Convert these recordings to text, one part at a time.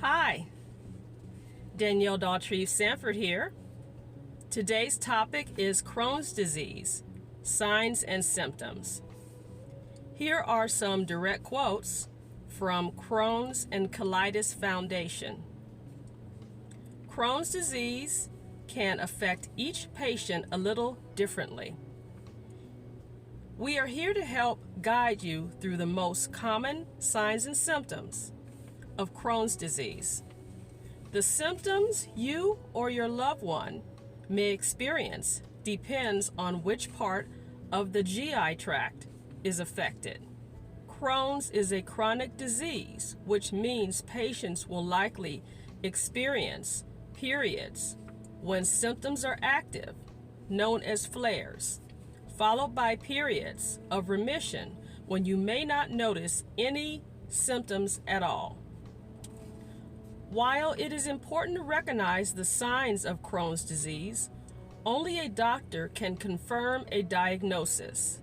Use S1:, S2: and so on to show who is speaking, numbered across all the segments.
S1: Hi, Danielle Daughtry-Sanford here. Today's topic is Crohn's disease, signs and symptoms. Here are some direct quotes from Crohn's and Colitis Foundation. Crohn's disease can affect each patient a little differently. We are here to help guide you through the most common signs and symptoms of Crohn's disease. The symptoms you or your loved one may experience depends on which part of the GI tract is affected. Crohn's is a chronic disease, which means patients will likely experience periods when symptoms are active, known as flares, followed by periods of remission when you may not notice any symptoms at all. While it is important to recognize the signs of Crohn's disease, only a doctor can confirm a diagnosis.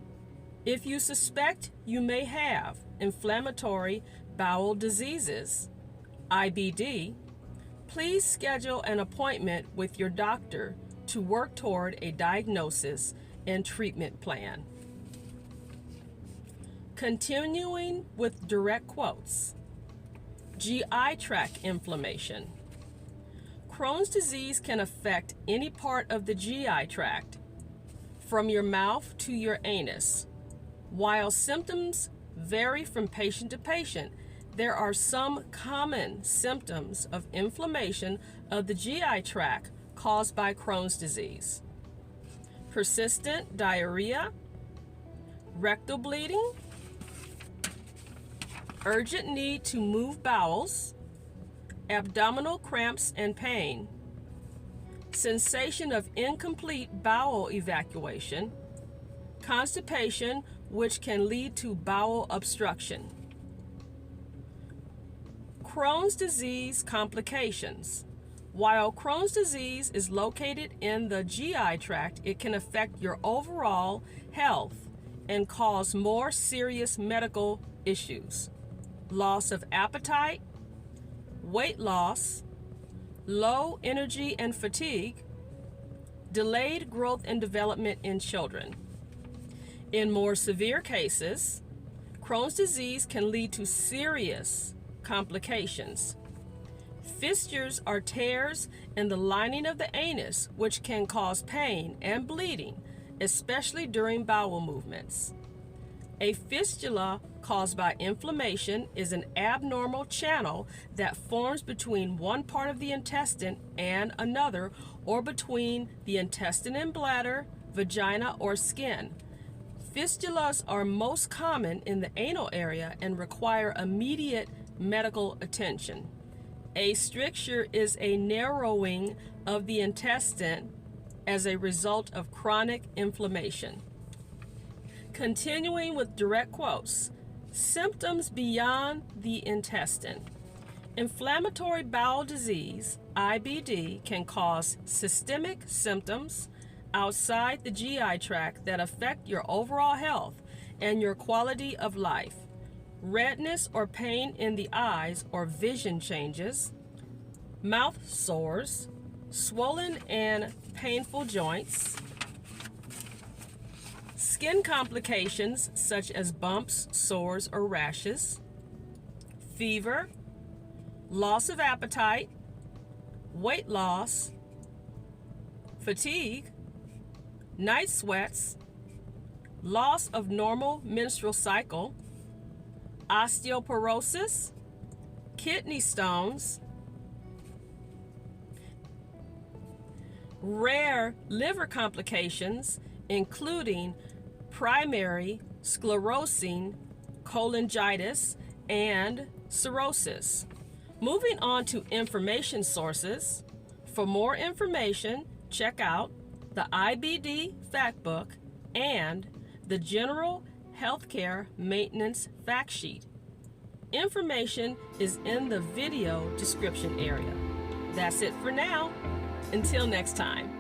S1: If you suspect you may have inflammatory bowel diseases, IBD, please schedule an appointment with your doctor to work toward a diagnosis and treatment plan. Continuing with direct quotes. GI tract inflammation. Crohn's disease can affect any part of the GI tract, from your mouth to your anus. While symptoms vary from patient to patient, there are some common symptoms of inflammation of the GI tract caused by Crohn's disease. Persistent diarrhea, rectal bleeding, urgent need to move bowels, abdominal cramps and pain, sensation of incomplete bowel evacuation, constipation which can lead to bowel obstruction. Crohn's disease complications. While Crohn's disease is located in the GI tract, it can affect your overall health and cause more serious medical issues. Loss of appetite, weight loss, low energy and fatigue, delayed growth and development in children. In more severe cases, Crohn's disease can lead to serious complications. Fissures are tears in the lining of the anus, which can cause pain and bleeding, especially during bowel movements. A fistula caused by inflammation is an abnormal channel that forms between one part of the intestine and another, or between the intestine and bladder, vagina, or skin. Fistulas are most common in the anal area and require immediate medical attention. A stricture is a narrowing of the intestine as a result of chronic inflammation. Continuing with direct quotes. Symptoms beyond the intestine. Inflammatory bowel disease, IBD, can cause systemic symptoms outside the GI tract that affect your overall health and your quality of life. Redness or pain in the eyes or vision changes, mouth sores, swollen and painful joints, skin complications such as bumps, sores, or rashes, fever, loss of appetite, weight loss, fatigue, night sweats, loss of normal menstrual cycle, osteoporosis, kidney stones, rare liver complications including primary sclerosing cholangitis and cirrhosis. Moving on to information sources. For more information, check out the IBD Fact Book and the General Healthcare Maintenance Fact Sheet. Information is in the video description area. That's it for now. Until next time.